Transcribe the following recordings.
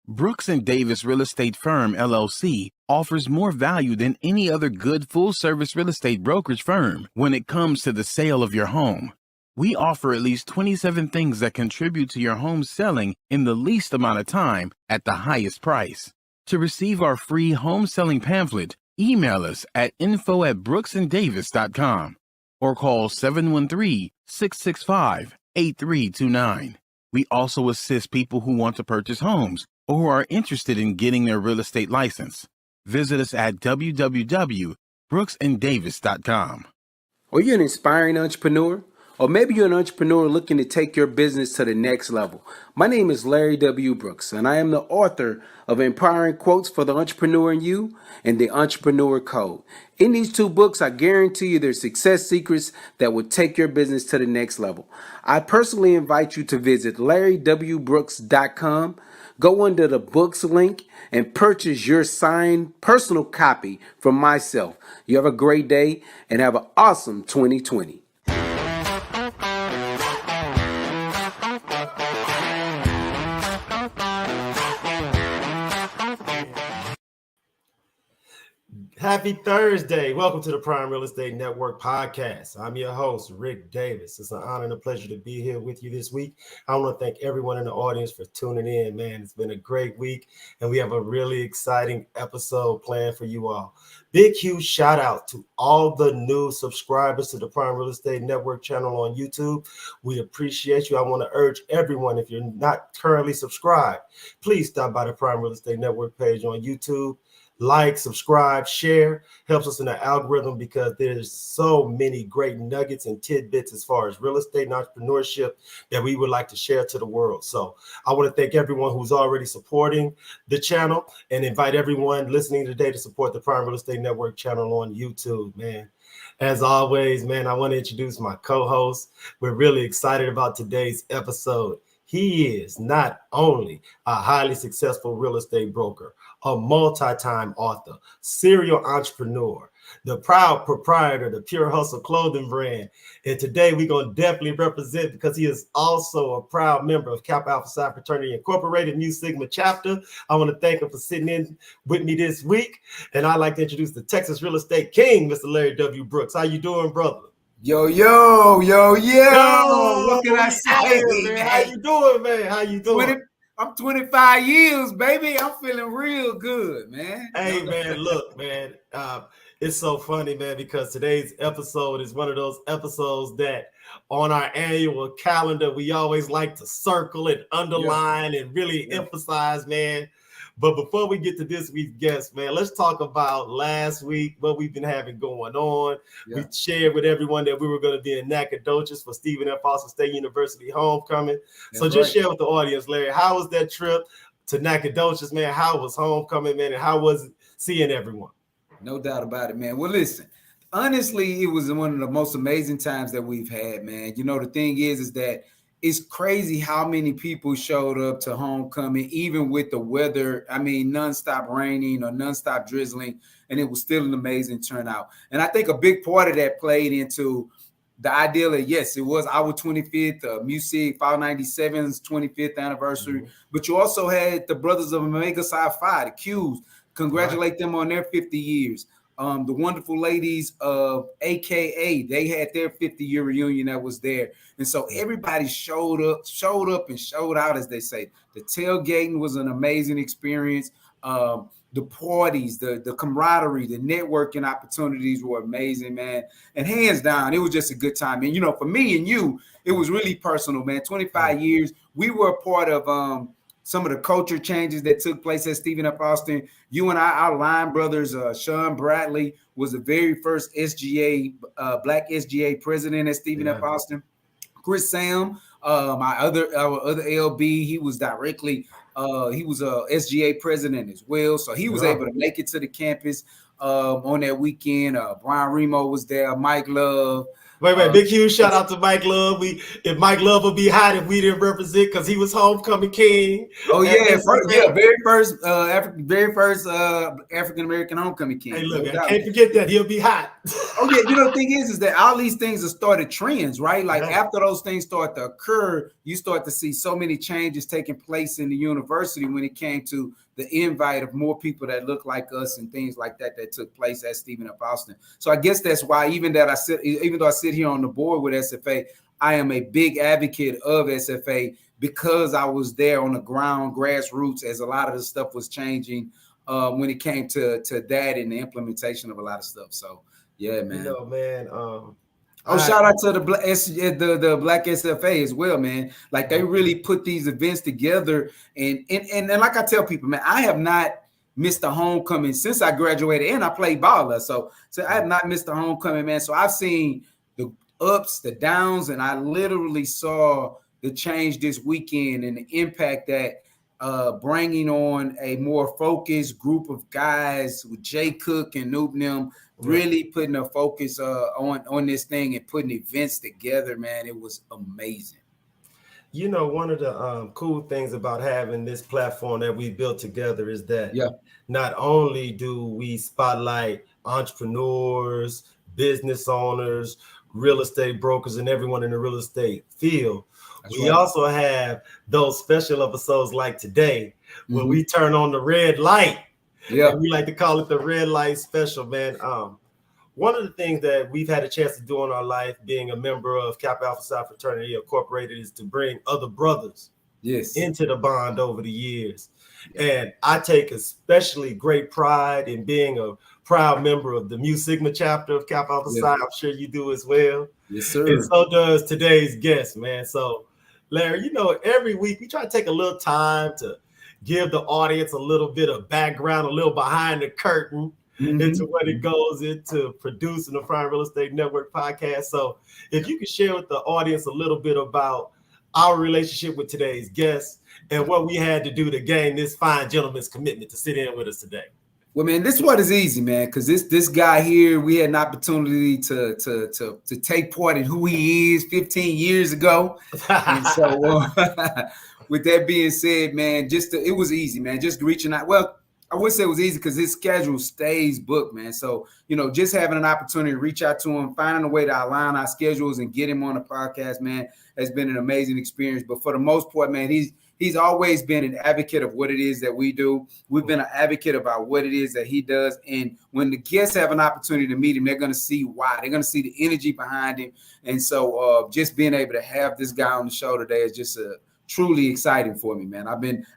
Brooks and Davis Real Estate Firm, LLC, offers more value than any other good full-service real estate brokerage firm when it comes to the sale of your home. We offer at least 27 things that contribute to your home selling in the least amount of time at the highest price. To receive our free home selling pamphlet, email us at info@brooksanddavis.com or call 713-665-8329. We also assist people who want to purchase homes or who are interested in getting their real estate license. Visit us at www.brooksanddavis.com. Are you an inspiring entrepreneur? Or maybe you're an entrepreneur looking to take your business to the next level. My name is Larry W. Brooks, and I am the author of Empowering Quotes for the Entrepreneur in You and The Entrepreneur Code. In these two books, I guarantee you there's success secrets that will take your business to the next level. I personally invite you to visit LarryWBrooks.com. Go under the books link and purchase your signed personal copy from myself. You have a great day and have an awesome 2020. Happy Thursday. Welcome to the Prime Real Estate Network podcast. I'm your host, Ric Davis. It's an honor and a pleasure to be here with you this week. I want to thank everyone in the audience for tuning in, man. It's been a great week, and we have a really exciting episode planned for you all. Big, huge shout out to all the new subscribers to the Prime Real Estate Network channel on YouTube. We appreciate you. I want to urge everyone, if you're not currently subscribed, please stop by the Prime Real Estate Network page on YouTube. Like, subscribe, share, helps us in the algorithm because there's so many great nuggets and tidbits as far as real estate and entrepreneurship that we would like to share to the world. So I want to thank everyone who's already supporting the channel and invite everyone listening today to support the Prime Real Estate Network channel on YouTube, man. As always, man, I want to introduce my co-host. We're really excited about today's episode. He is not only a highly successful real estate broker, a multi-time author, serial entrepreneur, the proud proprietor of the Pure Hustle clothing brand. And today we're going to definitely represent because he is also a proud member of Kappa Alpha Psi Fraternity Incorporated, Mu Sigma chapter. I want to thank him for sitting in with me this week. And I'd like to introduce the Texas Real Estate King, Mr. Larry W. Brooks. How you doing, brother? Yo, what can I say, man? How you doing, man? How you doing? I'm 25 years, baby. I'm feeling real good, man. Hey, man, look, man. It's so funny, man, because today's episode is one of those episodes that on our annual calendar, we always like to circle and underline and really emphasize, man. But before we get to this week's guest, man, let's talk about last week, what we've been having going on. Yeah. We shared with everyone that we were going to be in Nacogdoches for Stephen F. Austin State University homecoming. That's so just share with the audience, Larry, how was that trip to Nacogdoches, man? How was homecoming, man? And how was it seeing everyone? No doubt about it, man. Well, listen, honestly, it was one of the most amazing times that we've had, man. You know, the thing is that it's crazy how many people showed up to homecoming, even with the weather. I mean, nonstop raining or nonstop drizzling, and it was still an amazing turnout. And I think a big part of that played into the idea that, yes, it was our 25th, Music 597's 25th anniversary, but you also had the brothers of Omega Psi Phi, the Qs. Congratulate them on their 50 years. The wonderful ladies of AKA, they had their 50-year reunion that was there. And so everybody showed up and showed out, as they say. The tailgating was an amazing experience. The parties, the camaraderie, the networking opportunities were amazing, man. And hands down, it was just a good time. And, you know, for me and you, it was really personal, man. 25 years, we were a part of some of the culture changes that took place at Stephen F. Austin. You and I, our line brothers, Sean Bradley was the very first SGA, Black SGA president at Stephen F. Austin. Chris Sam, our other LB, he was directly, he was a SGA president as well. So he was able to make it to the campus on that weekend. Brian Remo was there, Mike Love, Wait, big huge shout out to Mike Love. If Mike Love would be hot if we didn't represent, because he was homecoming king. Oh yeah, very first African American homecoming king. Hey, look, I can't forget that. He'll be hot. Oh yeah, the thing is that all these things have started trends, right? Like after those things start to occur, you start to see so many changes taking place in the university when it came to the invite of more people that look like us and things like that took place at Stephen F. Austin. So I guess that's why even though I sit here on the board with SFA, I am a big advocate of SFA because I was there on the ground, grassroots, as a lot of the stuff was changing when it came to that and the implementation of a lot of stuff. So yeah, man. Shout out to the Black SFA as well, man. Like they really put these events together, and like I tell people, man, I have not missed a homecoming since I graduated, and I played ball. So I have not missed a homecoming, man. So I've seen the ups, the downs, and I literally saw the change this weekend and the impact that bringing on a more focused group of guys with Jay Cook and Noob really putting a focus on this thing and putting events together, man. It was amazing. You know, one of the cool things about having this platform that we built together is that not only do we spotlight entrepreneurs, business owners, real estate brokers, and everyone in the real estate field, we also have those special episodes like today when we turn on the red light. Yeah, we like to call it the red light special, man. One of the things that we've had a chance to do in our life, being a member of Kappa Alpha Psi Fraternity Incorporated, is to bring other brothers into the bond over the years. And I take especially great pride in being a proud member of the Mu Sigma chapter of Kappa Alpha Psi. I'm sure you do as well. Yes, sir. And so does today's guest, man. So, Larry, you know, every week we try to take a little time to give the audience a little bit of background, a little behind the curtain into what it goes into producing the Prime Real Estate Network podcast. So if you could share with the audience a little bit about our relationship with today's guest and what we had to do to gain this fine gentleman's commitment to sit in with us today. Well, man, this one is easy, man, because this guy here, we had an opportunity to take part in who he is 15 years ago. And so with that being said, man, it was easy, man, just reaching out. Well, I would say it was easy because his schedule stays booked, man. So, you know, just having an opportunity to reach out to him, finding a way to align our schedules and get him on the podcast, man, has been an amazing experience. But for the most part, man, he's always been an advocate of what it is that we do. We've been an advocate about what it is that he does. And when the guests have an opportunity to meet him, they're going to see why. They're going to see the energy behind him. And so just being able to have this guy on the show today is just truly exciting for me, man.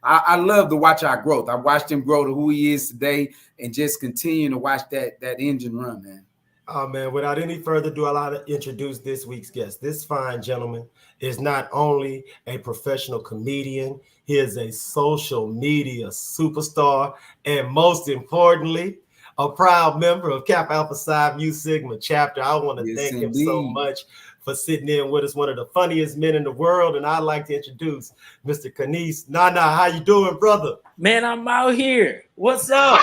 I love to watch our growth. I watched him grow to who he is today and just continue to watch that engine run, man. Oh, man, without any further ado, I'd like to introduce this week's guest. This fine gentleman is not only a professional comedian, he is a social media superstar, and most importantly, a proud member of Kappa Alpha Psi Mu Sigma chapter. I want to thank him so much for sitting in with us, one of the funniest men in the world. And I'd like to introduce Mr. Canice. Nnanna, how you doing, brother? Man, I'm out here. What's up?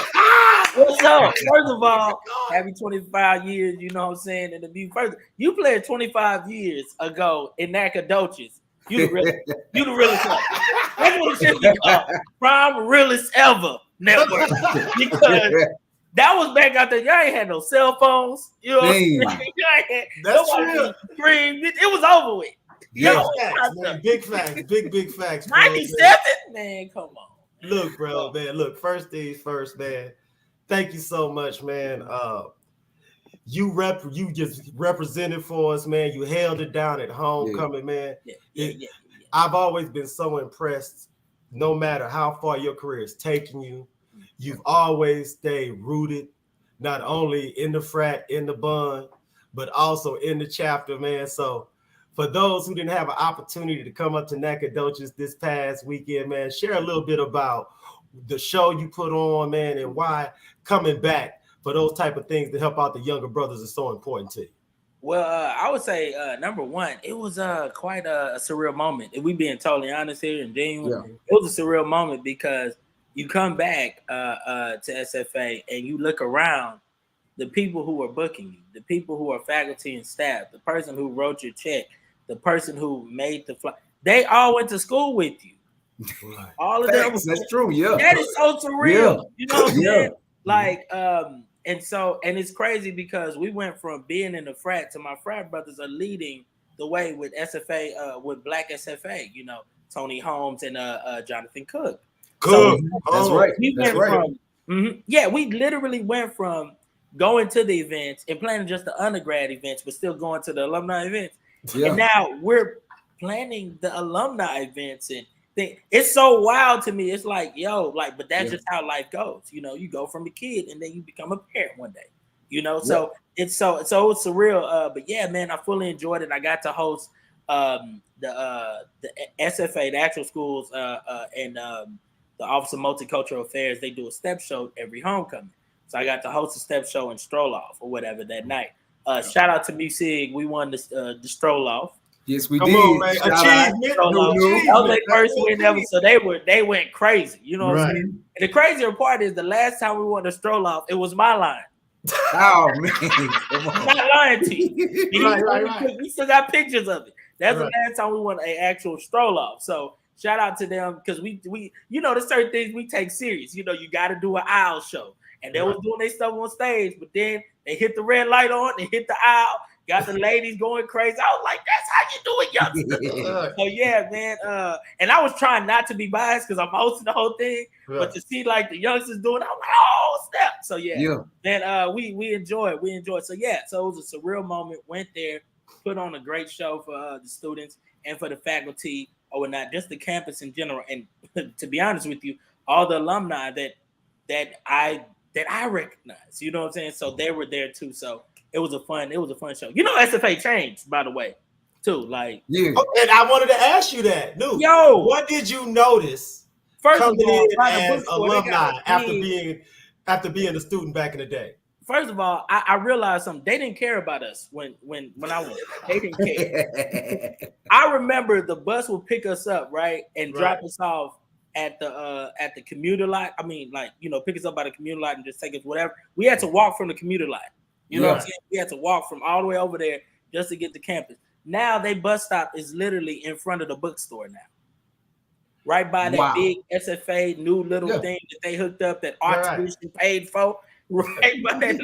What's up? First of all, happy 25 years, you know what I'm saying? And to be first, you played 25 years ago in Nacogdoches. You the realest ever. That's what it should be called. Prime Realest Ever Network. Because that was back out there. Y'all ain't had no cell phones. You know what I'm saying? That's true. It was over with. Yeah, facts, man. Big facts. Big facts. 97? Man, come on. Look, bro, man. Look, first things first, man. Thank you so much, man. You just represented for us, man. You held it down at homecoming, man. Yeah. I've always been so impressed, no matter how far your career is taking you. You've always stayed rooted, not only in the frat, in the bond, but also in the chapter, man. So for those who didn't have an opportunity to come up to Nacogdoches this past weekend, man, share a little bit about the show you put on, man, and why coming back for those type of things to help out the younger brothers is so important to you. Well, I would say, number one, it was quite a surreal moment. If we being totally honest here and genuine, it was a surreal moment because you come back to SFA and you look around the people who are booking you, the people who are faculty and staff, the person who wrote your check, the person who made the flight, they all went to school with you. Right. All of Facts, them. that's true. Yeah. That is so surreal. Yeah. You know what I'm Yeah. saying? Like, and it's crazy because we went from being in the frat to my frat brothers are leading the way with SFA, with Black SFA, you know, Tony Holmes and Jonathan Cook. Cool. That's right. We That's went right. from, yeah, we literally went from going to the events and planning just the undergrad events, but still going to the alumni events. Yeah. And now we're planning the alumni events and it's so wild to me. It's like, yo, like, but that's just how life goes. You know, you go from a kid and then you become a parent one day. You know, so it's so it's surreal. But yeah, man, I fully enjoyed it. I got to host the SFA, the actual schools, and the Office of Multicultural Affairs. They do a step show every homecoming. So I got to host a step show and stroll off or whatever that night. Shout out to Musig. We won the stroll off. Yes, we Come did. on, man. That was their first win ever, so they went crazy. You know what I'm saying? And the crazier part is the last time we won the stroll off, it was my line. Oh man, come on. I'm not lying to you. Right. We still got pictures of it. That's the last time we won an actual stroll off. So shout out to them because we you know, there's certain things we take serious. You know, you got to do an aisle show, and they was doing their stuff on stage, but then they hit the red light on, they hit the aisle. Got the ladies going crazy. I was like, that's how you do it, youngster. So yeah, man. And I was trying not to be biased because I'm hosting the whole thing. Right. But to see like the youngsters doing it, I'm like, oh snap. So yeah. Man, we enjoy it. We enjoy it. So yeah, so it was a surreal moment. Went there, put on a great show for the students and for the faculty or not, just the campus in general. And to be honest with you, all the alumni that I recognize, you know what I'm saying? So they were there too. So it was a fun show. You know, SFA changed, by the way, too. Like, and I wanted to ask you that. Dude, what did you notice coming in as alumni after being a student back in the day? First of all, I realized something. They didn't care about us when I went. They didn't care. I remember the bus would pick us up, right, and drop us off at the commuter lot. I mean, like, you know, pick us up by the commuter lot and just take us whatever. We had to walk from the commuter lot. You know what I'm saying? We had to walk from all the way over there just to get to campus. Now they bus stop is literally in front of the bookstore now. Right by that big SFA new little thing that they hooked up that art tuition paid for. Right by that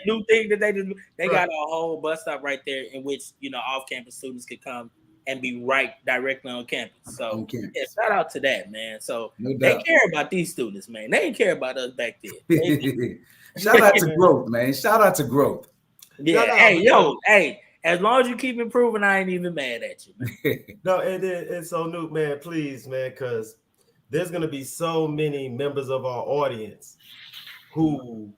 new thing that they did. They got a whole bus stop right there in which, you know, off-campus students could come and be directly on campus. So yeah, shout out to that, man. So they care about these students, man. They didn't care about us back then. Shout out to growth, man. Shout out to growth. Yeah. Hey, as long as you keep improving, I ain't even mad at you, man. No, and so Nuke, man, please, man, because there's gonna be so many members of our audience who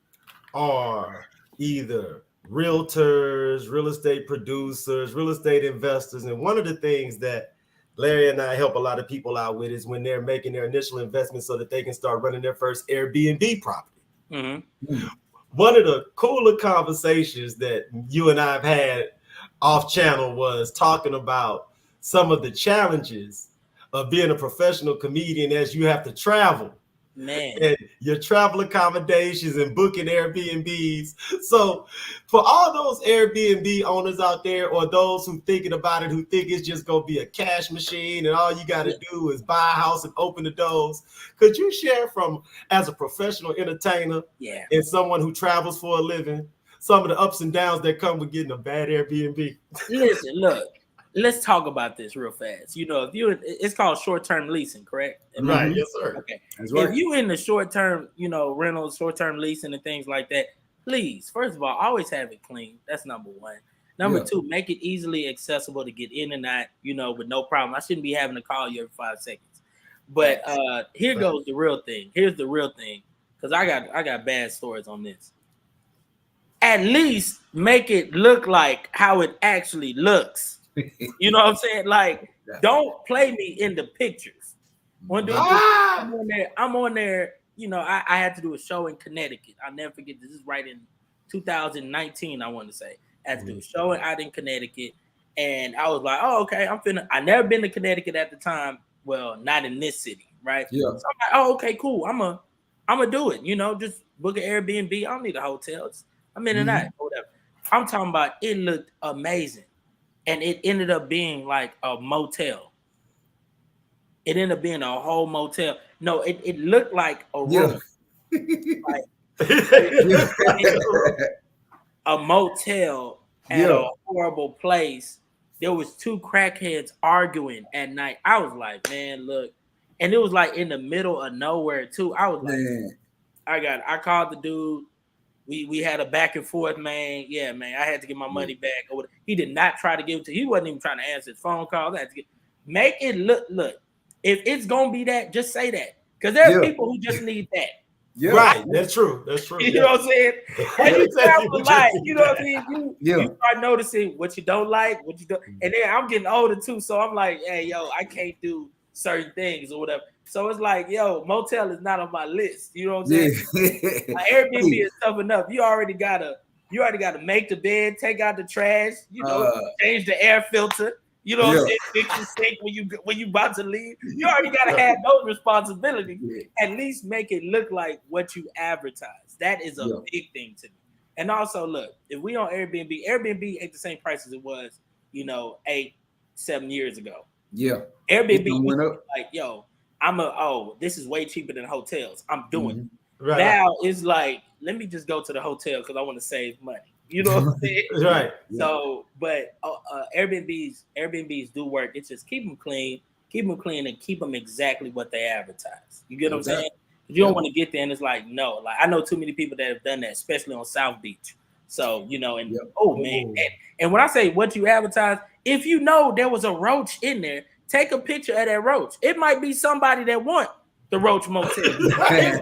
are either realtors, real estate producers, real estate investors. And one of the things that Larry and I help a lot of people out with is when they're making their initial investment so that they can start running their first Airbnb property. Mm-hmm. One of the cooler conversations that you and I have had off channel was talking about some of the challenges of being a professional comedian as you have to travel. Man, and your travel accommodations and booking Airbnbs. So for all those Airbnb owners out there or those who thinking about it, who think it's just going to be a cash machine and all you got to do is buy a house and open the doors, could you share from, as a professional entertainer and someone who travels for a living, some of the ups and downs that come with getting a bad Airbnb? Listen, look. Let's talk about this real fast. You know, it's called short-term leasing, correct? Right, yes, sir. Okay. That's right. If you in the short-term, you know, rentals, short-term leasing and things like that, please, first of all, always have it clean. That's number one. Number two, make it easily accessible to get in and out, you know, with no problem. I shouldn't be having to call you every 5 seconds. But here goes the real thing. Here's the real thing, because I got bad stories on this. At least make it look like how it actually looks. You know what I'm saying? Like, don't play me in the pictures. I'm on there. You know, I had to do a show in Connecticut. I'll never forget. This is right in 2019. I want to say I had to do a show out in Connecticut, and I was like, "Oh, okay, I never been to Connecticut at the time. Well, not in this city, right? Yeah. So I'm like, "Oh, okay, cool. I'm gonna do it. You know, just book an Airbnb. I don't need a hotel. I'm in the night or whatever. I'm talking about it looked amazing. And it ended up being like a motel. It ended up being a whole motel. No, it looked like a room. Like, a motel at a horrible place. There was two crackheads arguing at night. I was like, man, look. And it was like in the middle of nowhere too. I was like, I called the dude. We had a back and forth, man. Yeah, man. I had to get my money back. He did not try to give it to. He wasn't even trying to answer his phone calls. I had to make it look. If it's gonna be that, just say that. Because there are people who just need that. Yeah. Right, that's true. You know what I'm saying? And you travel life, you know what I mean? You start noticing what you don't like, what you don't. And then I'm getting older too, so I'm like, hey, yo, I can't do certain things or whatever. So it's like, yo, motel is not on my list. You know what I'm saying? Like, Airbnb is tough enough. You already gotta make the bed, take out the trash, change the air filter. You know what I'm saying? Fix your sink when you about to leave. You already gotta have those responsibilities. At least make it look like what you advertise. That is a big thing to me. And also, look, if we on Airbnb ain't the same price as it was, 8-7 years ago. Yeah. Airbnb went up. Like, yo, this is way cheaper than hotels. I'm doing it. Right. Now it's like, let me just go to the hotel because I want to save money. You know what I'm saying? Right. So, but Airbnbs do work. It's just keep them clean, and keep them exactly what they advertise. You get what I'm saying? You don't want to get there and it's like, no. Like, I know too many people that have done that, especially on South Beach. So, man. And when I say what you advertise, if you know there was a roach in there, take a picture of that roach. It might be somebody that want the Roach Motel. Because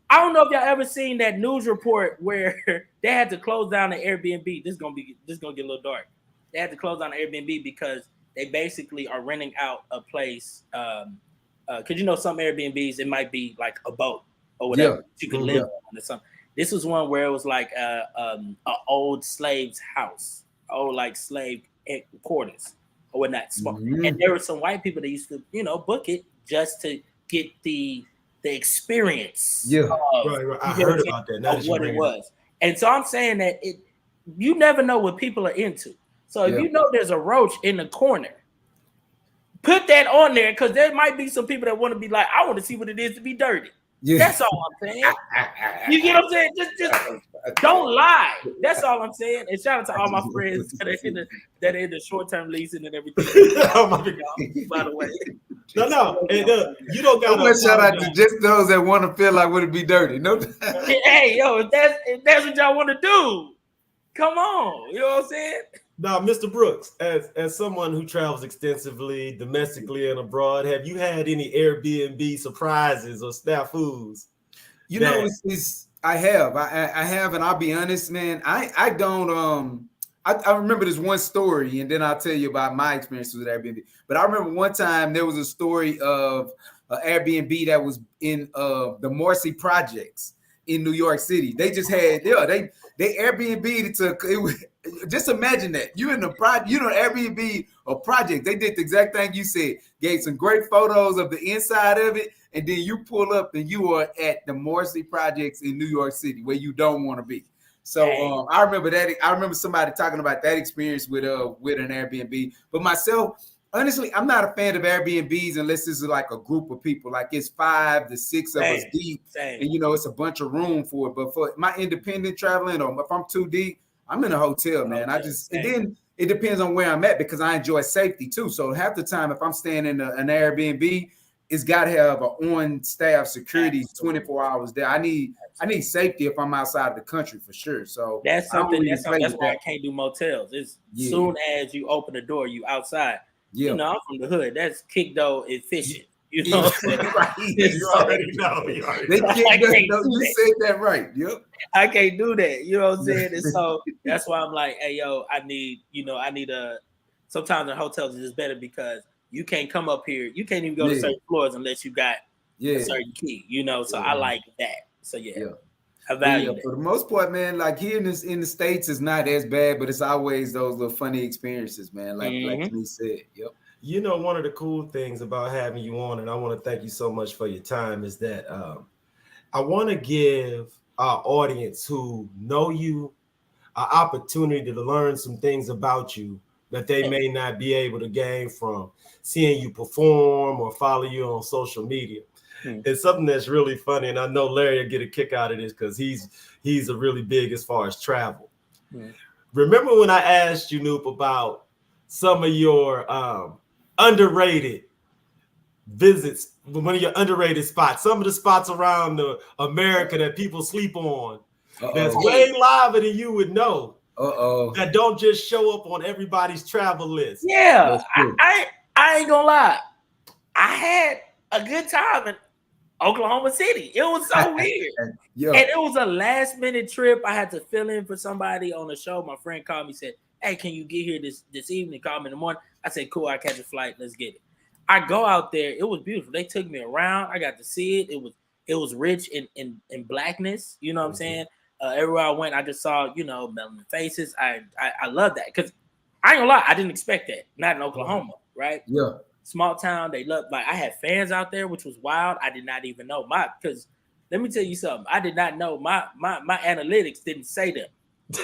I don't know if y'all ever seen that news report where they had to close down the Airbnb. This is gonna get a little dark. They had to close down the Airbnb because they basically are renting out a place. Because some Airbnbs, it might be like a boat or whatever you can live on or something. This was one where it was like an old slave's house, old like slave quarters. Or whatnot, and there were some white people that used to, book it just to get the experience. Yeah, right. I heard about that. Of what it was, and so I'm saying that you never know what people are into. So if you know there's a roach in the corner, put that on there because there might be some people that want to be like, I want to see what it is to be dirty. Yeah. That's all I'm saying. You get what I'm saying? Just don't lie. That's all I'm saying. And shout out to all my friends that are in the short-term leasing and everything. Oh my God! By the way, no. And, you don't got to shout out to just those that want to feel like would it be dirty. No. Hey, yo, if that's what y'all want to do, come on. You know what I'm saying? Now, Mr. Brooks, as someone who travels extensively, domestically and abroad, have you had any Airbnb surprises or snafus? I have, and I'll be honest, man. I don't. I remember this one story, and then I'll tell you about my experience with Airbnb. But I remember one time there was a story of an Airbnb that was in the Morrissey projects in New York City. They just had they Airbnb to. Just imagine that you're in the Airbnb or project. They did the exact thing you said. Gave some great photos of the inside of it, and then you pull up and you are at the Morrissey projects in New York City where you don't want to be. So I remember that. I remember somebody talking about that experience with an Airbnb. But myself, honestly, I'm not a fan of Airbnbs unless it's like a group of people. Like it's 5 to 6 of us deep, and it's a bunch of room for it. But for my independent traveling, or if I'm too deep, I'm in a hotel, man. And then it depends on where I'm at because I enjoy safety too. So half the time, if I'm staying in an Airbnb, it's got to have an on-staff security 24 hours there. I need safety if I'm outside of the country for sure. So that's something. That's why I can't do motels. It's soon as you open the door, you outsid. Yeah. I'm from the hood. That's kick dough and fishing. You know what I'm saying? Right. You already know. You said that right. Yep. I can't do that. You know what I'm saying? And so that's why I'm like, hey, yo, I need sometimes in hotels it's better because you can't come up here. You can't even go to certain floors unless you got a certain key, So I like that. So I value that. For the most part, man, like here in the States it's not as bad, but it's always those little funny experiences, man. Like he said. Yep. One of the cool things about having you on, and I want to thank you so much for your time, is that I want to give our audience who know you an opportunity to learn some things about you that they may not be able to gain from seeing you perform or follow you on social media. It's something that's really funny, and I know Larry will get a kick out of this because he's a really big as far as travel. Remember when I asked you, Noop, about some of your underrated visits, one of your underrated spots, some of the spots around America that people sleep on, that's way liver than you would know, that don't just show up on everybody's travel list. Yeah, I ain't gonna lie. I had a good time in Oklahoma City. It was so weird. And it was a last minute trip. I had to fill in for somebody on the show. My friend called me, said, "Hey, can you get here this evening?" Call me in the morning. I said, "Cool, I catch a flight. Let's get it." I go out there. It was beautiful. They took me around. I got to see it. It was rich in blackness. You know what I'm saying? Everywhere I went, I just saw, melanin faces. I love that because I ain't gonna lie, I didn't expect that. Not in Oklahoma, right? Yeah. Small town, they love, like, I had fans out there, which was wild. I did not even know because let me tell you something. I did not know my analytics didn't say them.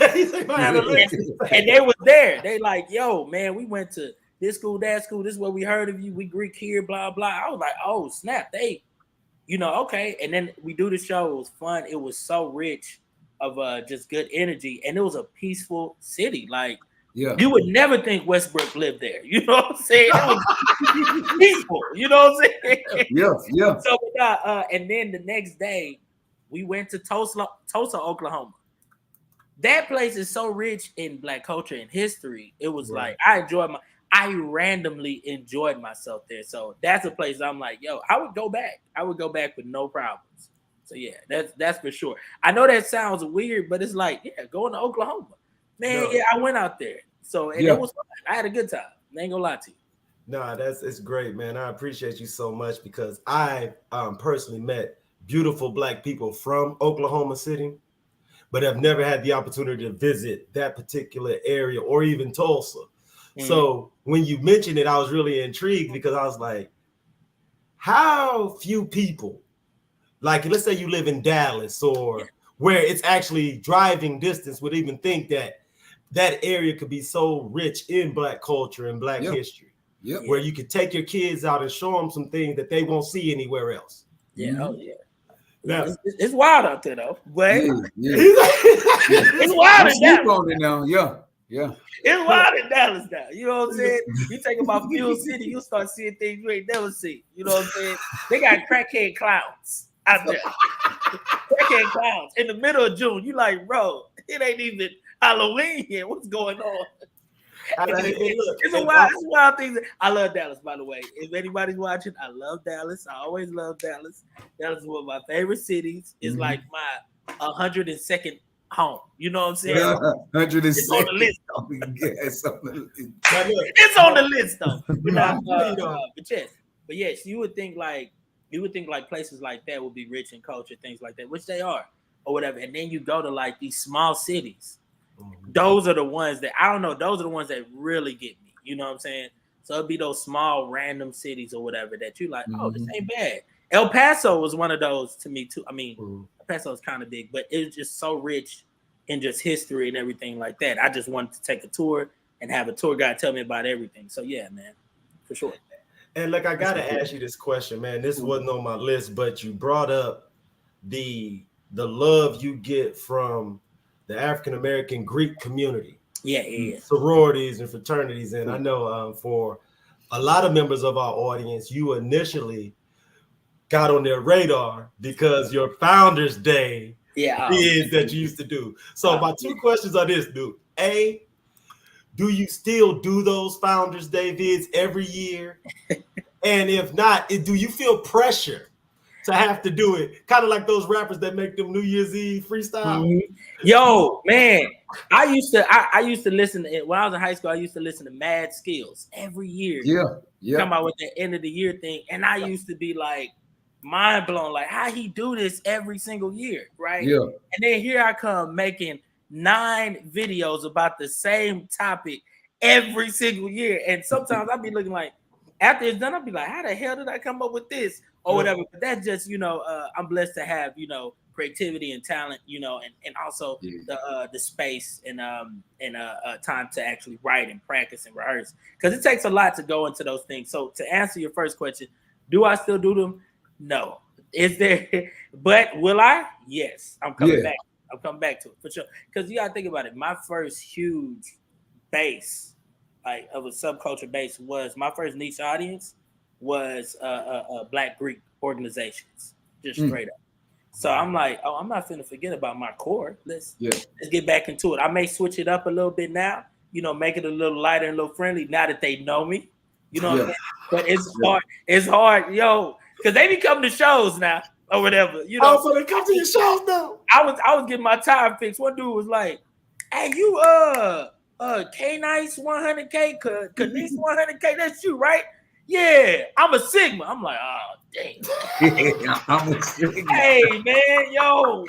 And they was there. They like, yo, man, we went to this school, that school. This is what we heard of you. We Greek here, blah, blah. I was like, oh, snap. They, okay. And then we do the show. It was fun. It was so rich of just good energy. And it was a peaceful city. Like, you would never think Westbrook lived there. You know what I'm saying? It was peaceful. You know what I'm saying? Yeah. So, and then the next day, we went to Tulsa, Oklahoma. That place is so rich in Black culture and history. It was like, I randomly enjoyed myself there. So that's a place I'm like, yo, I would go back. I would go back with no problems. So yeah, that's for sure. I know that sounds weird, but it's like, yeah, going to Oklahoma. Man, I went out there. So it was fun. I had a good time. I ain't gonna lie to you. No, it's great, man. I appreciate you so much because I personally met beautiful Black people from Oklahoma City, but I've never had the opportunity to visit that particular area or even Tulsa. So when you mentioned it, I was really intrigued because I was like, how few people, like, let's say you live in Dallas or where it's actually driving distance, would even think that area could be so rich in Black culture and Black history, where you could take your kids out and show them some things that they won't see anywhere else. Oh yeah. Now, it's wild out there though. But it's wild in Dallas. Now. Yeah. It's wild in Dallas now. You know what I'm saying? You think about Fuel City, you start seeing things you ain't never seen. You know what I'm saying? They got crackhead clowns out there. Crackhead clowns in the middle of June. You like, bro, it ain't even Halloween yet. What's going on? It's a wild thing. I love Dallas, by the way. If anybody's watching, I love Dallas. I always love Dallas. Dallas is one of my favorite cities. It's like my 102nd home. You know what I'm saying? 102nd. It's on the list, though. It's on the list. It's on the list, though. But yes, you would think like places like that would be rich in culture, things like that, which they are, or whatever. And then you go to like these small cities. Those are the ones that I don't know. Those are the ones that really get me. You know what I'm saying? So it'd be those small random cities or whatever that you like, oh, this ain't bad. El Paso was one of those to me too. I mean, El Paso is kind of big, but it was just so rich in just history and everything like that. I just wanted to take a tour and have a tour guide tell me about everything. So yeah, man, for sure. And look, I gotta ask you this question, man. This wasn't on my list, but you brought up the love you get from the African American Greek community, sororities and fraternities, and I know for a lot of members of our audience, you initially got on their radar because your Founders Day is that you used to do. So my two questions are this, dude. A, do you still do those Founders Day vids every year? And if not, do you feel pressure to have to do it, kind of like those rappers that make them New Year's Eve freestyle? Yo, man, I used to listen to it when I was in high school. I used to listen to Mad Skills every year. Come out with the end of the year thing, and I used to be like mind blown, like how he do this every single year, right? And then here I come making 9 videos about the same topic every single year, and sometimes I'll be looking like, after it's done, I'll be like, how the hell did I come up with this? Or whatever. But that's just, I'm blessed to have, creativity and talent, you know, and also the space and time to actually write and practice and rehearse, because it takes a lot to go into those things. So to answer your first question, do I still do them? No. Is there? But will I? Yes. I'm coming back. I'm coming back to it for sure. Because you gotta think about it. My first huge base, like of a subculture base, was my first niche audience was Black Greek organizations, just straight up. So I'm like, oh, I'm not finna forget about my core. Let's get back into it. I may switch it up a little bit now, you know, make it a little lighter and a little friendly now that they know me. You know what I'm saying? But it's hard. It's hard, yo, because they be coming to shows now or whatever. You know, so they come to your shows now. I was getting my time fixed. One dude was like, "Hey, you Canice 100K, Canice 100K, that's you, right?" Yeah, I'm a Sigma. I'm like, oh, dang. I'm a Sigma. Hey, man, yo,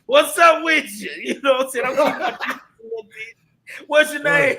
what's up with you? You know what I'm saying? I'm keeping my a little bit. What's your name?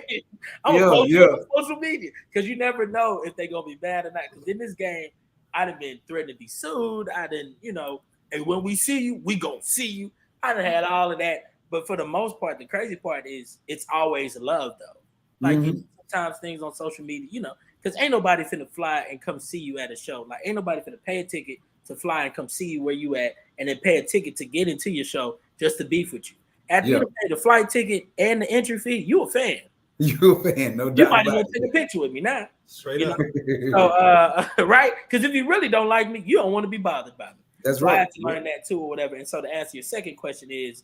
I'm gonna post you on social media, because you never know if they're gonna be bad or not. Because in this game, I done been threatened to be sued. I done, you know, and when we see you, we gonna see you. I done had all of that. But for the most part, the crazy part is it's always love, though. Like sometimes things on social media, you know, because ain't nobody finna fly and come see you at a show. Like ain't nobody finna pay a ticket to fly and come see you where you at, and then pay a ticket to get into your show just to beef with you. After you pay the flight ticket and the entry fee, you a fan. You a fan, no doubt. You might even take a picture with me now. Straight up. So, right? Because if you really don't like me, you don't want to be bothered by me. That's so right. I have to learn that too, or whatever. And so to answer your second question is,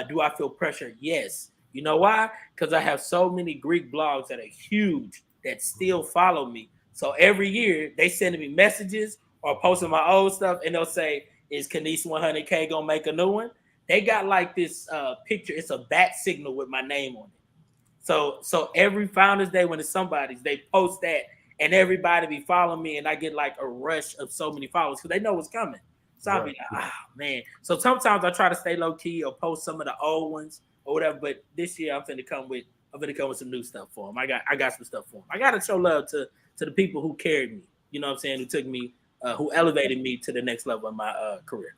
do I feel pressure? Yes. You know why? Because I have so many Greek blogs that are huge that still follow me. So every year they sending me messages or posting my old stuff, and they'll say, "Is Canice 100K gonna make a new one?" They got like this picture. It's a bat signal with my name on it. So every Founders Day when it's somebody's, they post that, and everybody be following me, and I get like a rush of so many followers because they know what's coming. So I'll be like, oh man. So sometimes I try to stay low key or post some of the old ones or whatever. But this year I'm finna come with some new stuff for them. I got some stuff for them. I gotta show love to the people who carried me. You know what I'm saying? Who took me, who elevated me to the next level of my career.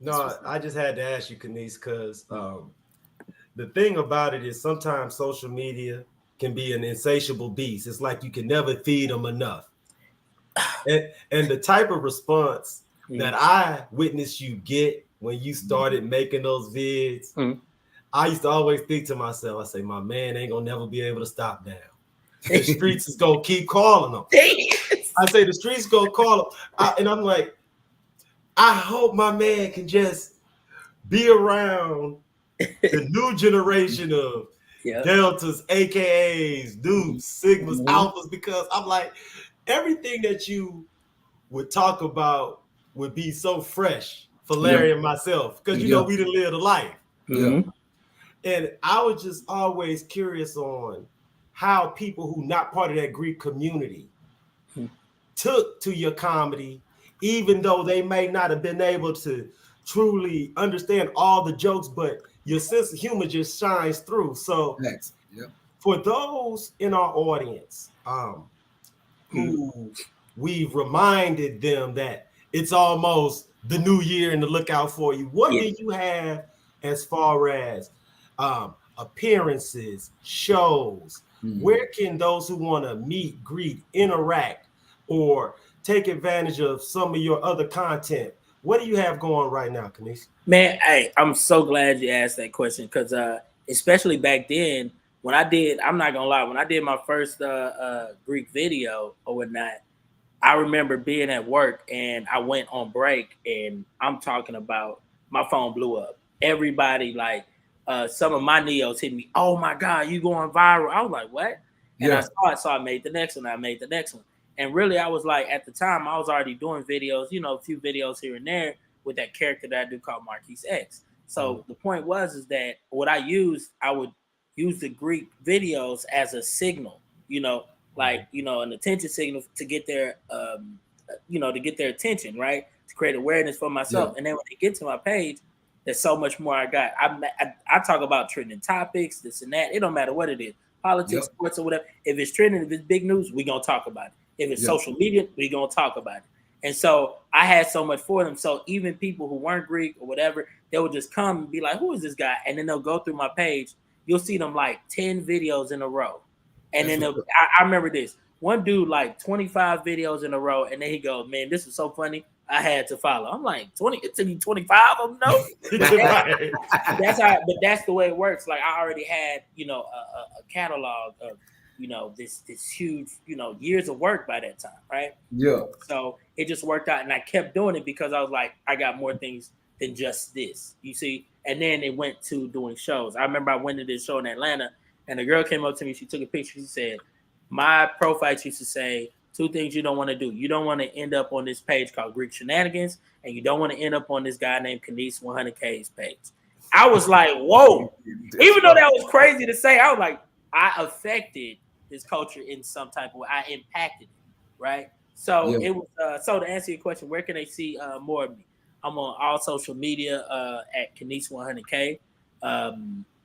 No, I just had to ask you, Canice, because the thing about it is sometimes social media can be an insatiable beast. It's like you can never feed them enough. And the type of response that I witnessed you get when you started making those vids, I used to always think to myself, I say, my man ain't gonna never be able to stop now. The streets is gonna keep calling him. I say the streets gonna call him. And I'm like, I hope my man can just be around the new generation of Deltas, AKAs, Dupes, Sigmas, Alphas, because I'm like, everything that you would talk about would be so fresh for Larry and myself, because you know we done lived a life. And I was just always curious on how people who not part of that Greek community took to your comedy, even though they may not have been able to truly understand all the jokes, but your sense of humor just shines through. So for those in our audience who we've reminded them that it's almost the new year and to look out for you, what do you have as far as appearances, shows? Where can those who want to meet, greet, interact, or take advantage of some of your other content? What do you have going right now, Canice? Man, hey, I'm so glad you asked that question, because especially back then when I did, I'm not gonna lie, when I did my first Greek video or whatnot, I remember being at work and I went on break, and I'm talking about my phone blew up. Everybody, like some of my neos hit me. Oh my God, you going viral. I was like, what? And I saw it, so I made the next one. And really, I was like, at the time, I was already doing videos, you know, a few videos here and there with that character that I do called Marquise X. So the point is that what I would use the Greek videos as a signal, you know, like, you know, an attention signal to get their, you know, to get their attention, right? To create awareness for myself. And then when they get to my page, there's so much more I got. I talk about trending topics, this and that. It don't matter what it is. Politics, sports, or whatever. If it's trending, if it's big news, we're going to talk about it. If it's social media, we're going to talk about it. And so I had so much for them. So even people who weren't Greek or whatever, they would just come and be like, who is this guy? And then they'll go through my page. You'll see them like 10 videos in a row. And then I remember this. One dude like 25 videos in a row. And then he goes, man, this is so funny. I had to follow. I'm like, 20, it took me 25 of them. No. That's how, but that's the way it works. Like I already had, a catalog of, this huge, years of work by that time, right? Yeah. So it just worked out, and I kept doing it because I was like, I got more things than just this, you see. And then it went to doing shows. I remember I went to this show in Atlanta, and a girl came up to me. She took a picture. She said, my profile used to say 2 things you don't want to do. You don't want to end up on this page called Greek Shenanigans, and you don't want to end up on this guy named Canice 100K's page. I was like, whoa. Even though that was crazy to say, I was like, I affected this culture in some type of way. I impacted it, right? So it was. So to answer your question, where can they see more of me? I'm on all social media at Canice 100K.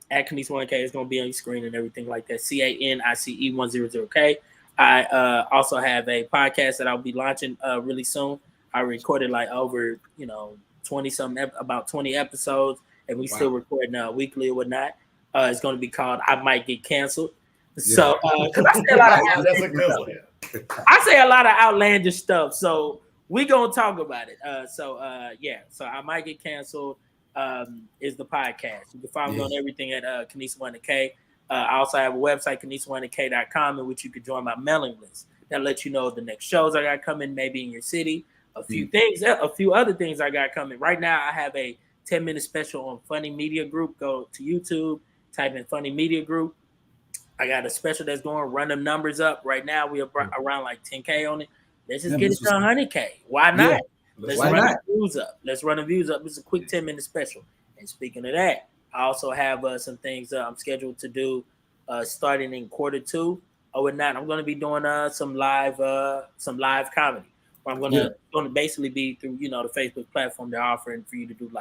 At Canice 100K, it's going to be on your screen and everything like that. CANICE 100K. I also have a podcast that I'll be launching really soon. I recorded like over 20 about 20 episodes, and we still recording weekly or whatnot. It's going to be called "I Might Get Canceled." So, because I say a lot of outlandish stuff, so we gonna talk about it. So I Might Get Canceled is the podcast. You can follow me on everything at Canice 100K. I also have a website, Canice100K.com, in which you can join my mailing list. That lets you know the next shows I got coming, maybe in your city. A few other things I got coming. Right now, I have a 10-minute special on Funny Media Group. Go to YouTube, type in Funny Media Group. I got a special that's going, run them numbers up. Right now, we're around like 10K on it. Let's just get it to 100K. Why not? Yeah. Let's run the views up. Let's run the views up. It's a quick 10-minute special. And speaking of that, I also have some things I'm scheduled to do starting in Q2. Or not, I'm going to be doing some live comedy. Where I'm going to basically be through the Facebook platform they're offering for you to do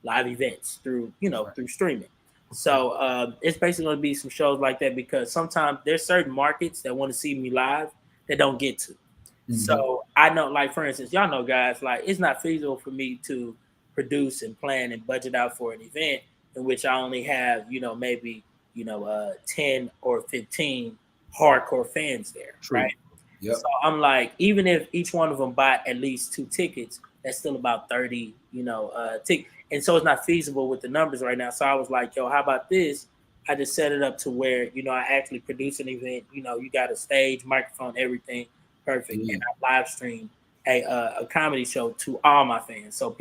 live events through through streaming. So it's basically going to be some shows like that because sometimes there's certain markets that want to see me live that don't get to. Mm-hmm. So I know, like for instance, y'all know guys, like it's not feasible for me to produce and plan and budget out for an event in which I only have maybe 10 or 15 hardcore fans there. True. Right? Yep. So I'm like, even if each one of them bought at least 2 tickets, that's still about 30 tickets. And so it's not feasible with the numbers right now. So I was like, yo, how about this? I just set it up to where, I actually produce an event. You got a stage, microphone, everything perfect. Mm-hmm. And I live stream a comedy show to all my fans. So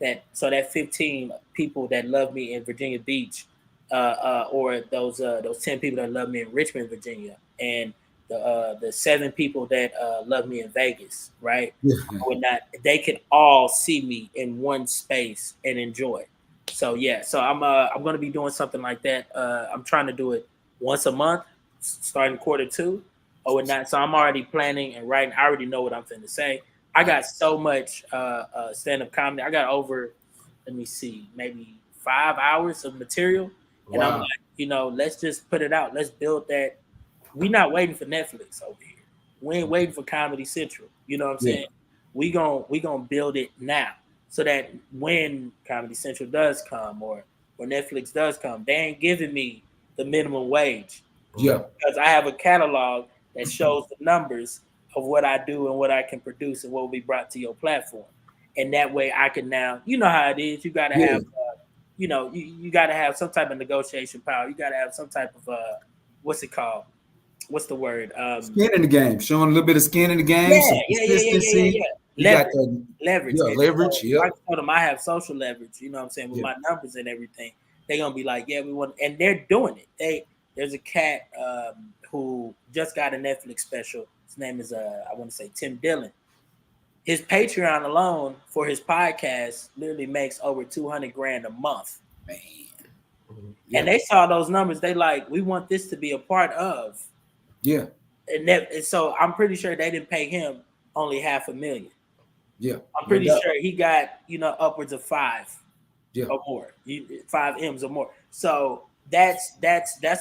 that 15 people that love me in Virginia Beach, or those 10 people that love me in Richmond, Virginia, and the 7 people that love me in Vegas, right? Or not, they can all see me in one space and enjoy. So I'm going to be doing something like that. I'm trying to do it once a month, starting Q2 or not. So I'm already planning and writing. I already know what I'm going to say. I got so much stand-up comedy. I got over, maybe 5 hours of material. And I'm like, let's just put it out. Let's build that. We're not waiting for Netflix over here. We ain't waiting for Comedy Central. You know what I'm saying? We gonna build it now so that when Comedy Central does come or Netflix does come, they ain't giving me the minimum wage. Yeah. Because I have a catalog that shows the numbers of what I do and what I can produce and what will be brought to your platform. And that way I can now, you know how it is. You gotta have you gotta have some type of negotiation power. You gotta have some type of what's it called? What's the word? Skin in the game. Showing a little bit of skin in the game. Yeah. Leverage. Yeah, leverage. Yeah. I told them I have social leverage. You know what I'm saying? With my numbers and everything, they're gonna be like, yeah, we want, and they're doing it. There's a cat who just got a Netflix special. His name is I want to say Tim Dillon. His Patreon alone for his podcast literally makes over $200,000 a month. Man. And they saw those numbers. They like, we want this to be a part of. Yeah. And so I'm pretty sure they didn't pay him only $500,000. Yeah. I'm pretty sure he got, upwards of 5 or more, 5 M's or more. So that's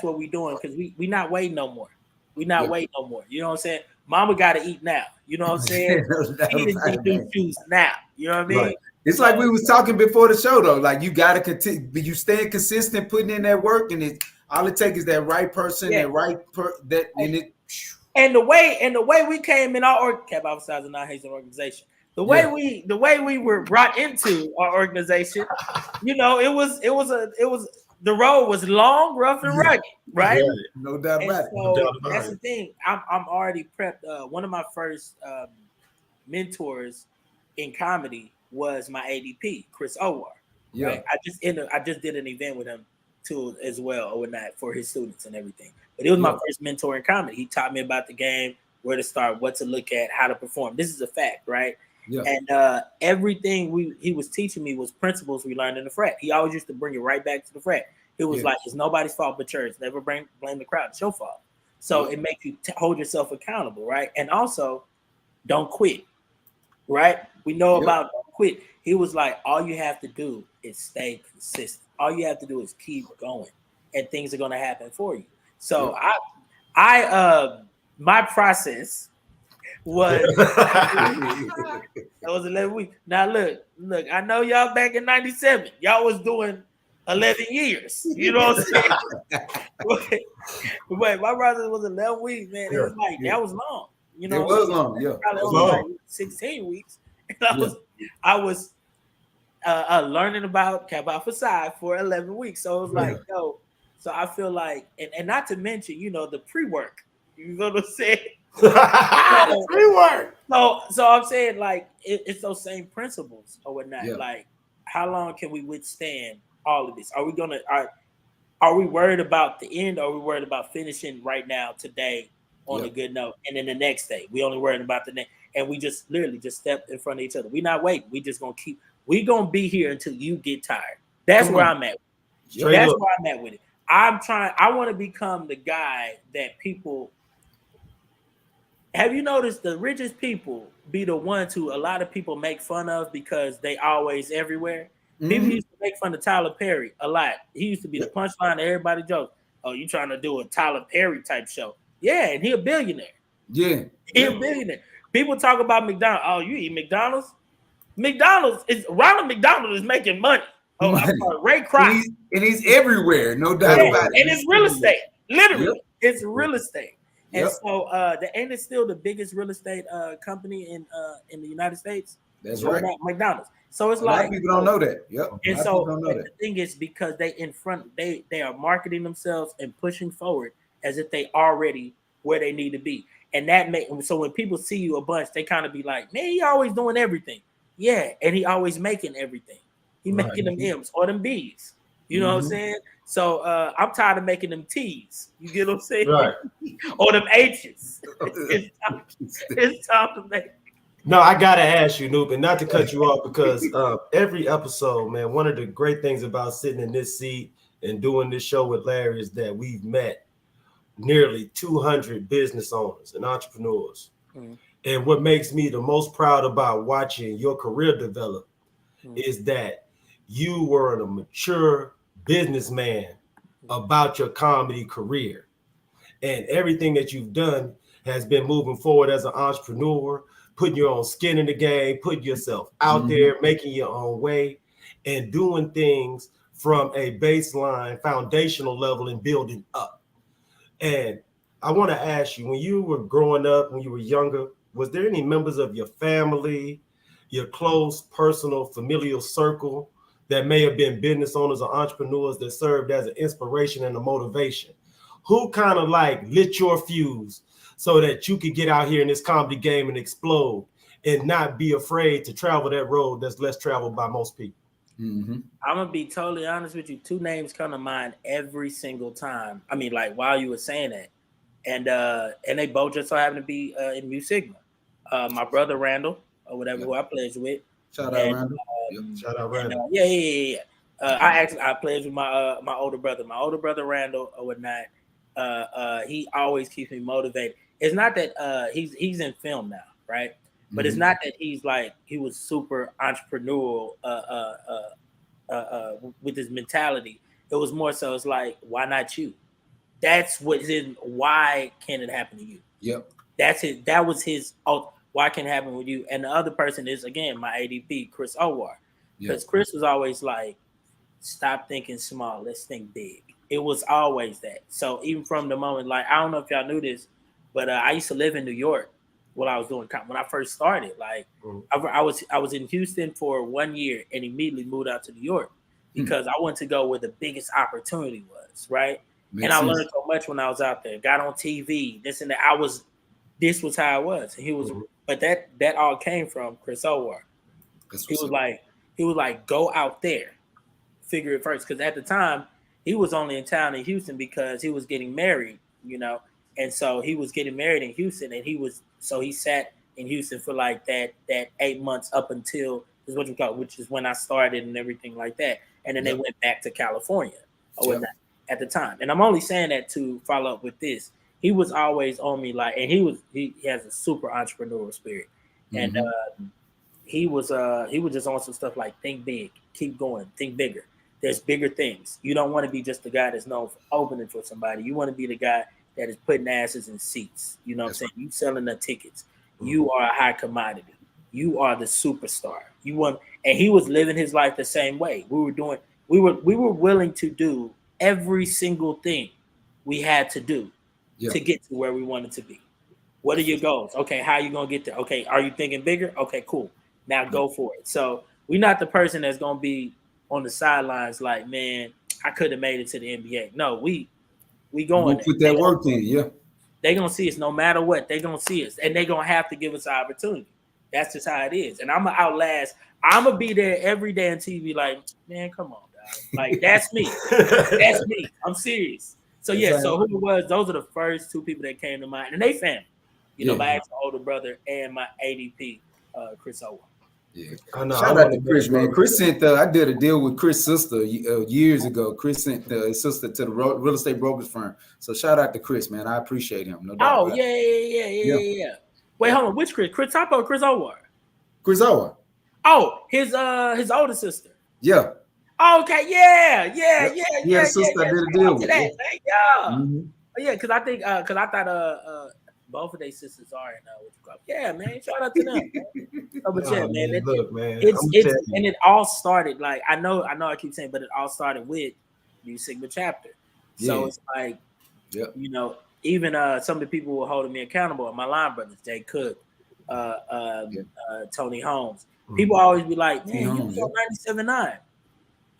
what we're doing because we not waiting no more. We're not waiting no more. You know what I'm saying? Mama got to eat now. You know what I'm saying? She need new shoes now. You know what I mean? Right. It's like we was talking before the show though. Like you got to continue. You staying consistent, putting in that work, and all it takes is that right person, that right And the way we came in our Cap Outside a non-Haitian organization. The way we were brought into our organization, you know, it was the road was long, rough, and rugged, right? Yeah, no doubt about it. So that's the thing. I'm already prepped. One of my first mentors in comedy was my ADP, Chris Owar. Yeah, right? I just did an event with him too as well, or whatnot, for his students and everything. But it was my first mentor in comedy. He taught me about the game, where to start, what to look at, how to perform. This is a fact, right? Yeah. And everything he was teaching me was principles we learned in the frat. He always used to bring it right back to the frat. It was like, it's nobody's fault but yours. Never blame the crowd. It's your fault. So it makes you hold yourself accountable, right? And also, don't quit, right? We know about don't quit. He was like, all you have to do is stay consistent. All you have to do is keep going, and things are going to happen for you. So my process was it was 11 weeks. Now look, I know y'all back in 97, y'all was doing 11 years. You know what I'm saying? Wait, my brother was 11 weeks, man. It was like that was long. You know, it was long. Yeah, probably only like 16 weeks. And I was learning about Cap Alpha Psi for 11 weeks. So it was like, yo. So I feel like, and not to mention, you know, the pre-work. You know what I'm saying? Pre-work. So I'm saying, like, it's those same principles or whatnot. Yeah. Like, how long can we withstand all of this? Are we worried about the end, or are we worried about finishing right now, today, on a good note, and then the next day we only worried about the next, and we just literally just step in front of each other. We're not waiting. We just we gonna be here until you get tired. That's where I'm at. That's where I'm at with it. I want to become the guy that people. Have you noticed the richest people be the ones who a lot of people make fun of because they always everywhere? Mm-hmm. People used to make fun of Tyler Perry a lot. He used to be the punchline of everybody's jokes. Oh, you trying to do a Tyler Perry type show? Yeah, and he a billionaire. Yeah, he a billionaire. People talk about McDonald's. Oh, you eat McDonald's? Ronald McDonald is making money. Oh, I'm sorry, Ray Kroc. And he's everywhere, no doubt about it. And it's real estate. Literally, it's real estate. And so and it's still the biggest real estate company in the United States. That's right. McDonald's. So it's a lot of people don't know that. Yep. And so the thing is, because they are marketing themselves and pushing forward as if they already where they need to be. And so when people see you a bunch, they kind of be like, man, he always doing everything. Yeah, and he always making everything. He making them M's or them B's. You know what I'm saying? So I'm tired of making them T's. You get what I'm saying? Right. Or them H's. It's time to make. No, I gotta ask you, Noob, and not to cut you off, because every episode, man, one of the great things about sitting in this seat and doing this show with Larry is that we've met nearly 200 business owners and entrepreneurs. Mm-hmm. And what makes me the most proud about watching your career develop is that you were a mature businessman about your comedy career. And everything that you've done has been moving forward as an entrepreneur, putting your own skin in the game, putting yourself out there, making your own way, and doing things from a baseline foundational level and building up. And I want to ask you, when you were growing up, when you were younger, was there any members of your family, your close personal familial circle that may have been business owners or entrepreneurs that served as an inspiration and a motivation? Who kind of like lit your fuse so that you could get out here in this comedy game and explode and not be afraid to travel that road that's less traveled by most people? I'm gonna be totally honest with you. Two names come to mind every single time. I mean, like while you were saying that, and they both just so happen to be in Mu Sigma. My brother Randall, or whatever, who I pledged with. Shout out Randall. Shout out Randall. I pledged with my older brother. My older brother Randall, or whatnot. He always keeps me motivated. It's not that he's in film now, right? But it's not that he was super entrepreneurial with his mentality. It was more so it's like, why not you? That's what it is. Why can't it happen to you? Yep. That's it. That was his. Oh, why can't it happen with you? And the other person is again my ADP, Chris Owar, because Chris was always like, stop thinking small, let's think big. It was always that. So even from the moment, like I don't know if y'all knew this, but I used to live in New York when I was doing when I first started. Like I was in Houston for 1 year and immediately moved out to New York because I wanted to go where the biggest opportunity was, right? And I learned so much when I was out there. Got on TV, this and that. This was how I was. And he was, but that all came from Chris Owar. He was like, go out there, figure it first. Because at the time, he was only in town in Houston because he was getting married, you know. And so he was getting married in Houston, and he sat in Houston for like that 8 months up until which is when I started and everything like that. And then they went back to California or whatnot at the time. And I'm only saying that to follow up with this. He was always on me like, and he has a super entrepreneurial spirit, and he was just on some stuff like think big, keep going, think bigger. There's bigger things. You don't want to be just the guy that's known for opening for somebody. You want to be the guy that is putting asses in seats. You know what I'm saying? You selling the tickets. You are a high commodity. You are the superstar. And he was living his life the same way. We were willing to do every single thing we had to do to get to where we wanted to be. What are your goals? Okay, how are you gonna get there? Okay, are you thinking bigger? Okay, cool. Now go for it. So we're not the person that's gonna be on the sidelines like, man, I could have made it to the NBA. No, we going there. Put that work in, They're gonna see us no matter what. They're gonna see us, and they're gonna have to give us an opportunity. That's just how it is. And I'm gonna outlast. I'm gonna be there every day on TV. Like, man, come on, dog. Like that's me. That's me. I'm serious. So so who it was? Those are the first two people that came to mind, and they family. You know, my actual older brother and my ADP, Chris Owar. Yeah, shout out to Chris, man. Chris sent. I did a deal with Chris' sister years ago. Chris sent his sister to the real estate brokerage firm. So shout out to Chris, man. I appreciate him. No doubt. Oh yeah. Wait, hold on. Which Chris? Chris Top or Chris Owar? Chris Owar. Oh, his older sister. Yeah. Okay. Yeah. Yeah. Sister, I did a deal with. Thank you. Yeah, because I think I thought both of their sisters are in what you call it. Yeah, man. Shout out to them. Man. Look, man. And it all started like I know I keep saying, but it all started with Mu Sigma chapter. So it's like, you know, even some of the people who were holding me accountable, my line brothers, Jay Cook, Tony Holmes. People always be like, man, you was on 97.9.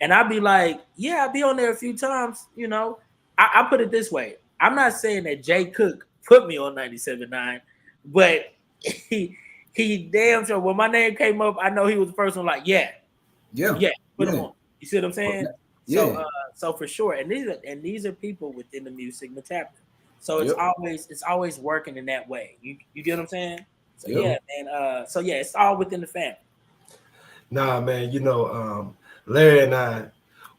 And I'd be like, yeah, I'll be on there a few times. You know, I put it this way. I'm not saying that Jay Cook put me on 97.9, but he damn sure when my name came up, I know he was the first one. Like, put him on. You see what I'm saying? Yeah. So for sure, and these are people within the Mu Sigma chapter. So it's always working in that way. You get what I'm saying? So man. It's all within the family. Nah, man. You know, Larry and I,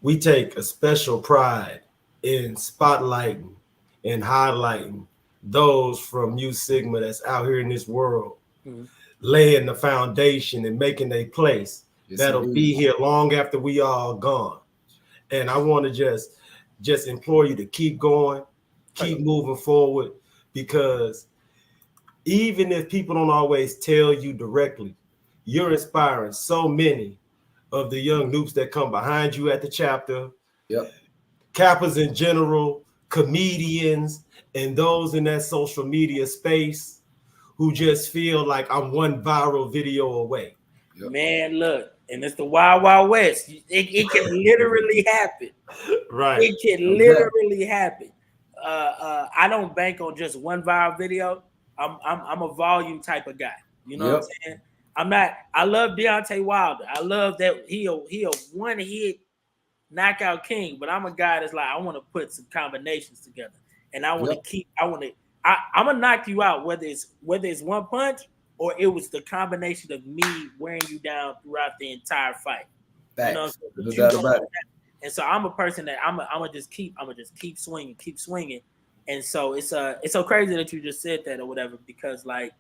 we take a special pride in spotlighting and highlighting those from Mu Sigma that's out here in this world, laying the foundation and making a place that'll be here long after we all gone. And I want to just implore you to keep going, keep moving forward, because even if people don't always tell you directly, you're inspiring so many of the young noobs that come behind you at the chapter, Kappas in general, comedians, and those in that social media space who just feel like I'm one viral video away. Man, look, and it's the Wild Wild West. It can literally happen. Right. It can literally happen. I don't bank on just one viral video. I'm a volume type of guy. You know what I'm saying? I love Deontay Wilder. I love that he a one hit knockout king, but I'm a guy that's like, I want to put some combinations together. And I want to I'm gonna knock you out, whether it's one punch or it was the combination of me wearing you down throughout the entire fight. You know what I'm saying? And so I'm a person that I'm gonna just keep swinging. And so it's so crazy that you just said that or whatever, because like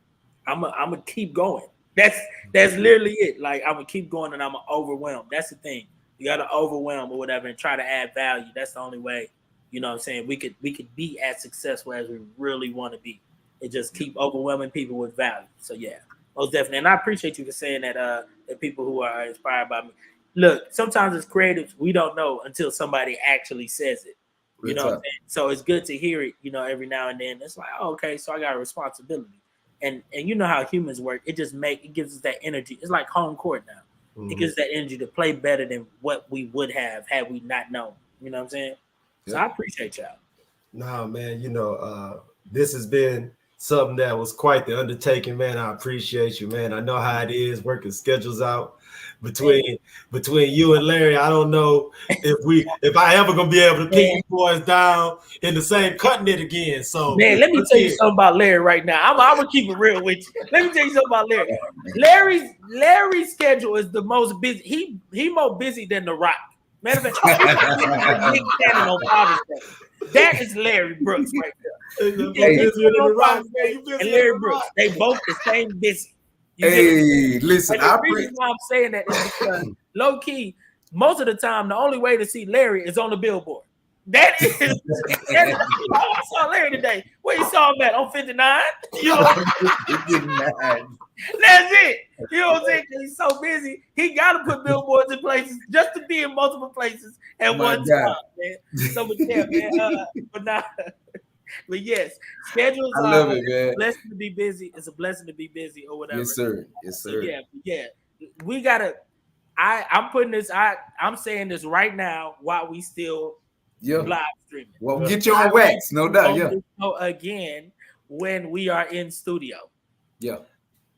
I'm gonna keep going. That's literally it. Like I'm gonna keep going and I'm gonna overwhelm. That's the thing. You gotta overwhelm or whatever and try to add value. That's the only way, you know what I'm saying, we could be as successful as we really want to be. it just keep overwhelming people with value. So yeah, most definitely. And I appreciate you for saying that. That people who are inspired by me. Look, sometimes as creatives, we don't know until somebody actually says it. You know what I'm saying? So it's good to hear it, every now and then. It's like, oh, okay, so I got a responsibility. And you know how humans work. It gives us that energy. It's like home court now. It gives that energy to play better than what we would have had we not known. You know what I'm saying? So I appreciate y'all. Nah, man, this has been something that was quite the undertaking, man. I appreciate you, man. I know how it is working schedules out between you and Larry. I don't know if I ever gonna be able to pin you boys down in the same continent again. So man, let me tell you something about Larry right now. I'm gonna keep it real with you. Let me tell you something about Larry. Larry's schedule is the most busy. He more busy than The Rock. Matter of fact, on Father's Day. That is Larry Brooks right there. And Larry Brooks, they both the same busy. Listen, the reason why I'm saying that is because low key, most of the time, the only way to see Larry is on the billboard. That is. I saw Larry today. Where you saw him at? On 59? That's it. You know what I'm saying? He's so busy, he got to put billboards in places just to be in multiple places at one time, man. So, but yes, schedules are a blessing to be busy. It's a blessing to be busy or whatever. Yes, sir. Yes, sir. So yeah. We gotta. I'm putting this. I'm saying this right now while we still live streaming. Well, get you on wax, no doubt. Yeah. Again, when we are in studio. Yeah.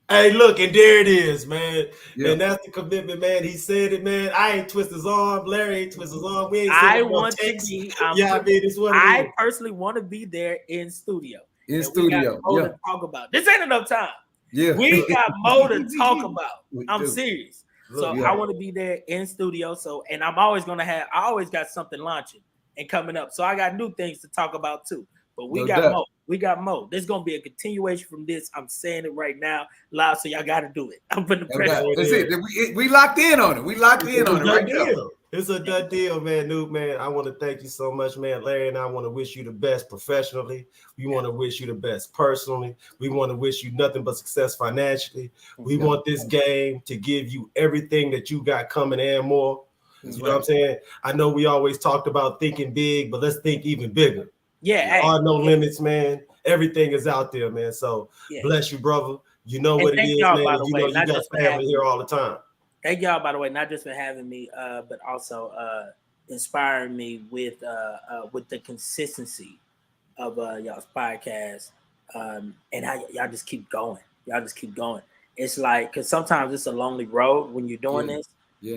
Hey, look, and there it is, man. Yeah. And that's the commitment, man. He said it, man. I ain't twist his arm. Larry ain't twist his arm. We ain't I want to be. I personally want to be there in studio. In studio. We got more to talk about. This ain't enough time. Yeah. We got more to talk about. I'm serious. So I want to be there in studio. So, and I'm always going to I always got something launching and coming up. So I got new things to talk about too. But we got more. We got more. There's gonna be a continuation from this. I'm saying it right now, live. So y'all got to do it. I'm putting the pressure. That's it. We locked in on it. We locked in on it right now. It's a done deal, man. Nuke, man. I want to thank you so much, man. Larry and I want to wish you the best professionally. We want to wish you the best personally. We want to wish you nothing but success financially. We want this game to give you everything that you got coming and more. You know what I'm saying? I know we always talked about thinking big, but let's think even bigger. Yeah, there are no limits, man. Everything is out there, man. So bless you, brother. You know what it is, man. You know you got family here all the time. Thank y'all, by the way, not just for having me, but also inspiring me with the consistency of y'all's podcast, and how y'all just keep going. Y'all just keep going. It's like, because sometimes it's a lonely road when you're doing this,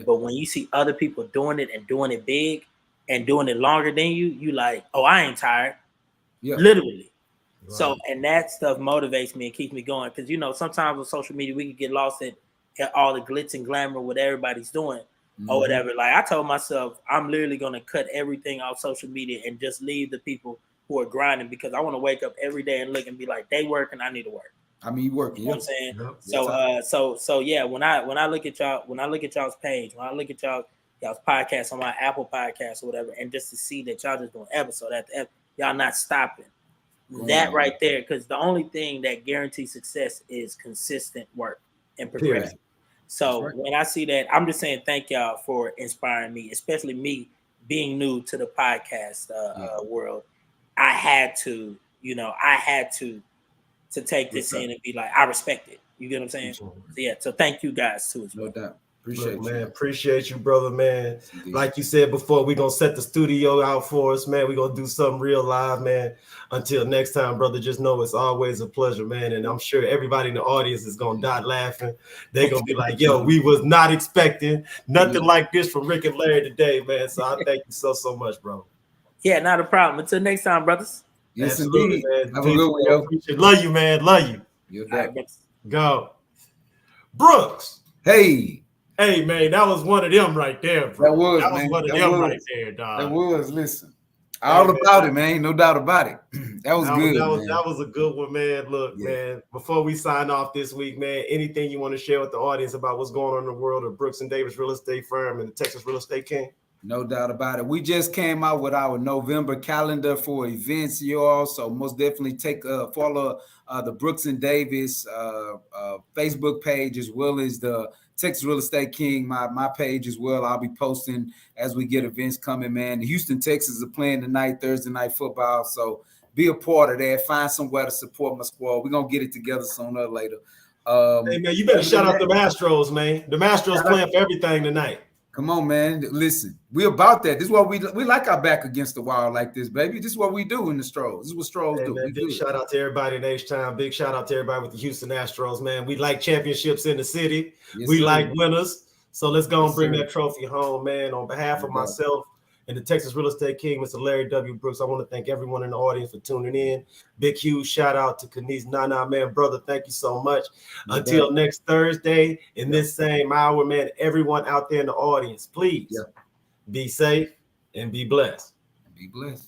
but when you see other people doing it and doing it big, and doing it longer than you like, oh, I ain't tired. Literally. Right. So, and that stuff motivates me and keeps me going. Because, sometimes on social media, we can get lost in all the glitz and glamour, what everybody's doing or whatever. Like, I told myself, I'm literally going to cut everything off social media and just leave the people who are grinding, because I want to wake up every day and look and be like, they working, I need to work. I mean, you working. You know what I'm saying? So yeah, when I look at y'all, when I look at y'all's page, when I look at y'all's podcast on my Apple podcast or whatever, and just to see that y'all just doing episode after episode, y'all not stopping. That right there, because the only thing that guarantees success is consistent work and progression. So when I see that, I'm just saying thank y'all for inspiring me, especially me being new to the podcast world. I had to take this in and be like, I respect it. You get what I'm saying? So yeah, so thank you guys too as well. No doubt. Appreciate you, brother, man. Indeed. Like you said before, we're going to set the studio out for us, man. We're going to do something real live, man. Until next time, brother, just know it's always a pleasure, man. And I'm sure everybody in the audience is going to die laughing. They're going to be like, yo, we was not expecting nothing like this from Rick and Larry today, man. So I thank you so much, bro. Yeah, not a problem. Until next time, brothers. Yes, indeed. Man. Have a good one, yo. Love you, man. Love you. You're right, go. Brooks. Hey, man, that was one of them right there, bro. That was one of them right there, dog. That was, listen. All about it, man. No doubt about it. That was good. That was a good one, man. Look, man, before we sign off this week, man, anything you want to share with the audience about what's going on in the world of Brooks and Davis Real Estate Firm and the Texas Real Estate King? No doubt about it. We just came out with our November calendar for events, you all. So most definitely follow the Brooks and Davis Facebook page, as well as the Texas Real Estate King, my page as well. I'll be posting as we get events coming, man. The Houston Texans are playing tonight, Thursday night football. So be a part of that. Find somewhere to support my squad. We're going to get it together sooner or later. Hey, man, you better shout out the Astros, man. The Astros playing for everything tonight. Come on, man. Listen, we about that. This is what we like our back against the wall like this, baby. This is what we do in the Stros. This is what Stros do. Man, big shout out to everybody in H-Town. Big shout out to everybody with the Houston Astros, man. We like championships in the city. Yes, we sir. like winners. So let's go and bring sir. that trophy home, man. On behalf of myself and the Texas Real Estate King, Mr. Larry W. Brooks, I want to thank everyone in the audience for tuning in. Big, huge shout out to Canice Nnanna, man. Brother, thank you so much. Until next Thursday in this same hour, man, everyone out there in the audience, please be safe and be blessed. Be blessed.